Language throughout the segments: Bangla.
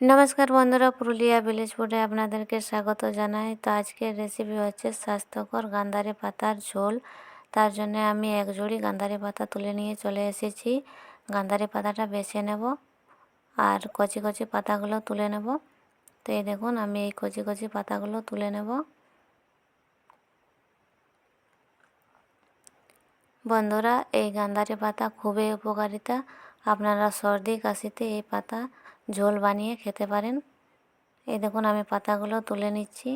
নমস্কার বন্ধুরা, পুরুলিয়া ভিলেজ ফুডে আপনাদেরকে স্বাগত জানাই। তো আজকের রেসিপি হচ্ছে স্বাস্থ্যকর গান্ধারি পাতার ঝোল। তার জন্য আমি এক ঝুড়ি গান্ধারি পাতা তুলে নিয়ে চলে এসেছি। গান্ধারি পাতাটা বেছে নেব আর কচি কচি পাতাগুলো তুলে নেব। তো এই দেখুন, আমি এই কচি কচি পাতাগুলো তুলে নেব। বন্ধুরা, এই গান্ধারি পাতা খুবই উপকারিতা। আপনারা সর্দি কাশিতে এই পাতা ঝোল বানিয়ে খেতে পারেন। এই দেখুন, আমি পাতাগুলো তুলে নিচ্ছি।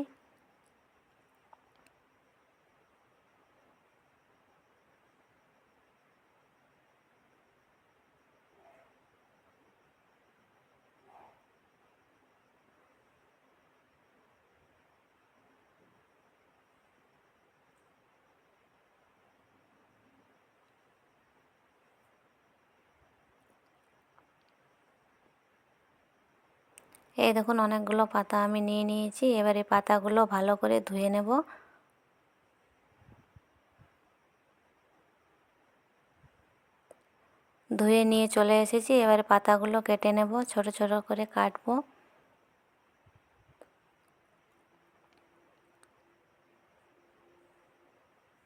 এই দেখুন, অনেকগুলো পাতা আমি নিয়ে নিয়েছি। এবার এই পাতাগুলো ভালো করে ধুয়ে নেব। ধুয়ে নিয়ে চলে এসেছি। এবার পাতাগুলো কেটে নেব, ছোট ছোট করে কাটবো।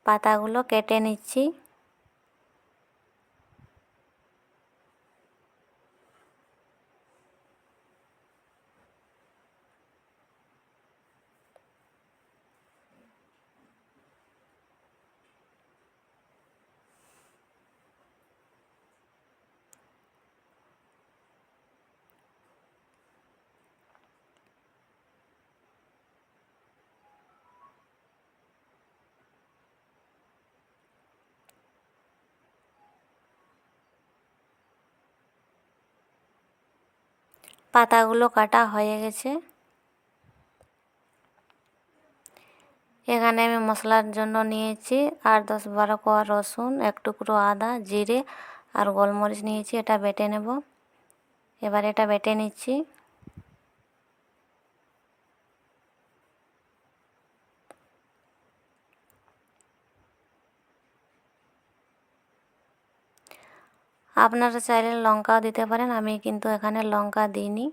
পাতাগুলো কেটে নিচ্ছি। পাতাগুলো কাটা হয়ে গেছে। এখানে আমি মশলার জন্য নিয়েছি 8-10-12 কোয়া রসুন, এক টুকরো আদা, জিরে আর গোলমরিচ নিয়েছি। এটা বেটে নেব। এবার এটা বেটে নিচ্ছি। আপনারা চাইলে লঙ্কাও দিতে পারেন, আমি কিন্তু এখানে লঙ্কা দিইনি।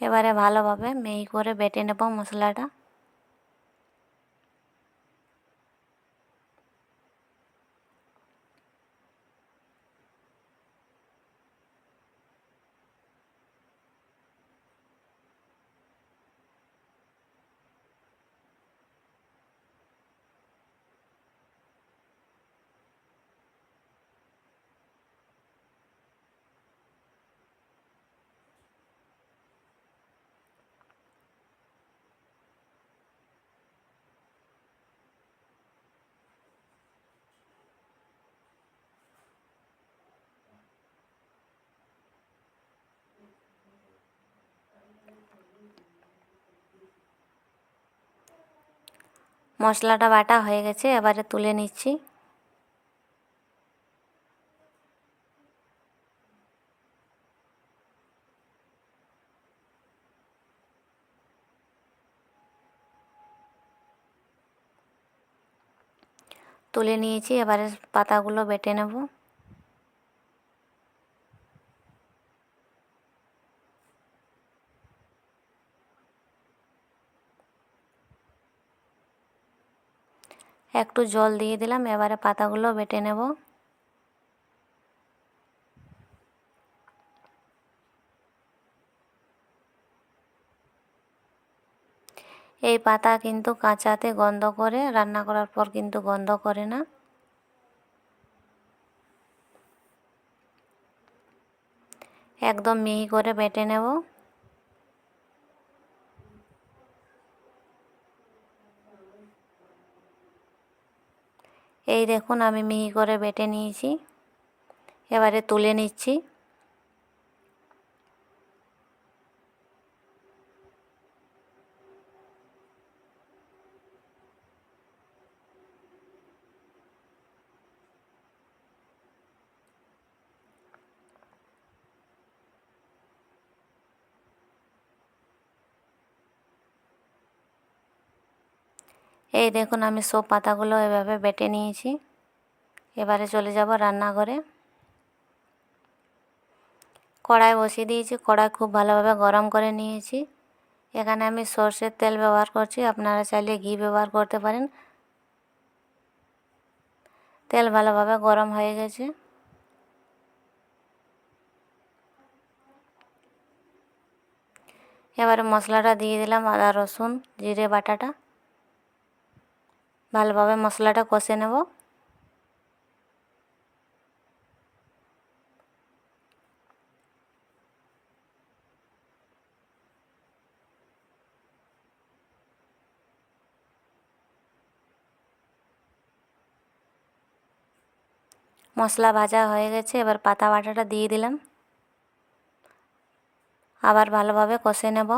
এবারে ভালোভাবে মিহি করে বেটে নেব মশলাটা। মশলাটা বাটা হয়ে গেছে, এবারে তুলে নিচ্ছি। তুলে নিয়েছি, এবারে পাতাগুলো বেটে নেব। একটু জল দিয়ে দিলাম, এবারে পাতাগুলো বেটে নেব। এই পাতা কিন্তু কাঁচাতে গন্ধ করে, রান্না করার পর কিন্তু গন্ধ করে না। একদম মিহি করে বেটে নেব। এই দেখুন, আমি মিহি করে বেটে নিয়েছি। এবারে তুলে নিচ্ছি। এই দেখুন, আমি সব পাতাগুলো এভাবে বেটে নিয়েছি। এবারে চলে যাব রান্নাঘরে। কড়াই বসিয়ে দিয়েছি, কড়াই খুব ভালোভাবে গরম করে নিয়েছি। এখানে আমি সরষের তেল ব্যবহার করছি, আপনারা চাইলে ঘি ব্যবহার করতে পারেন। তেল ভালোভাবে গরম হয়ে গেছে। এবারে মশলাটা দিয়ে দিলাম, আদা রসুন জিরে বাটাটা। ভালোভাবে মশলাটা কষে নেব। মশলা ভাজা হয়ে গেছে, এবার পাতা বাটাটা দিয়ে দিলাম, আবার ভালোভাবে কষে নেব।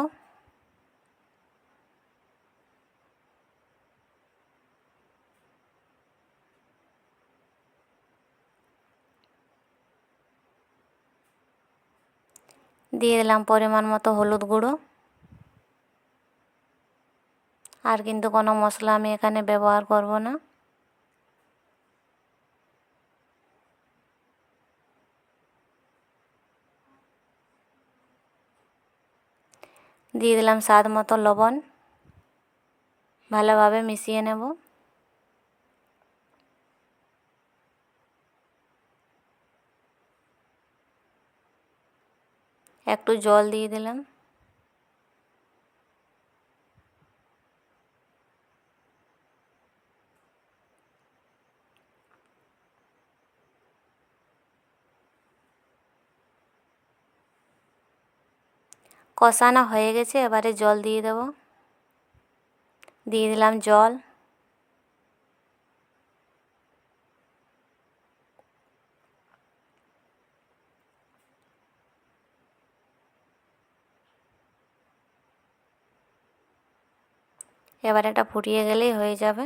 দিয়ে দিলাম পরিমাণ মতো হলুদ গুঁড়ো। আর কিন্তু কোনো মশলা আমি এখানে ব্যবহার করব না। দিয়ে দিলাম স্বাদ মতো লবণ। ভালোভাবে মিশিয়ে নেব। একটু জল দিয়ে দিলাম। কষানো হয়ে গেছে, এবারে জল দিয়ে দেব। দিয়ে দিলাম জল। এবার এটা ফুটিয়ে গেলেই হয়ে যাবে।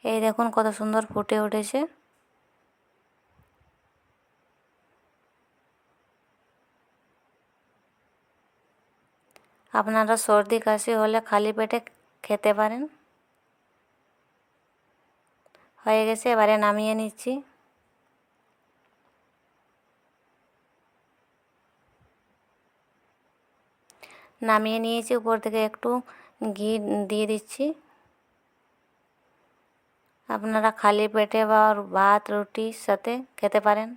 এই দেখুন কত সুন্দর ফুটে উঠেছে। আপনারা সর্দি কাশি হলে খালি পেটে খেতে পারেন। হয়ে গেছে, এবারে নামিয়ে নিচ্ছি। নামিয়ে নিয়েছি, উপর থেকে একটু ঘি দিয়ে দিচ্ছি। আপনারা খালি পেটে বা ভাত রুটির সাথে খেতে পারেন।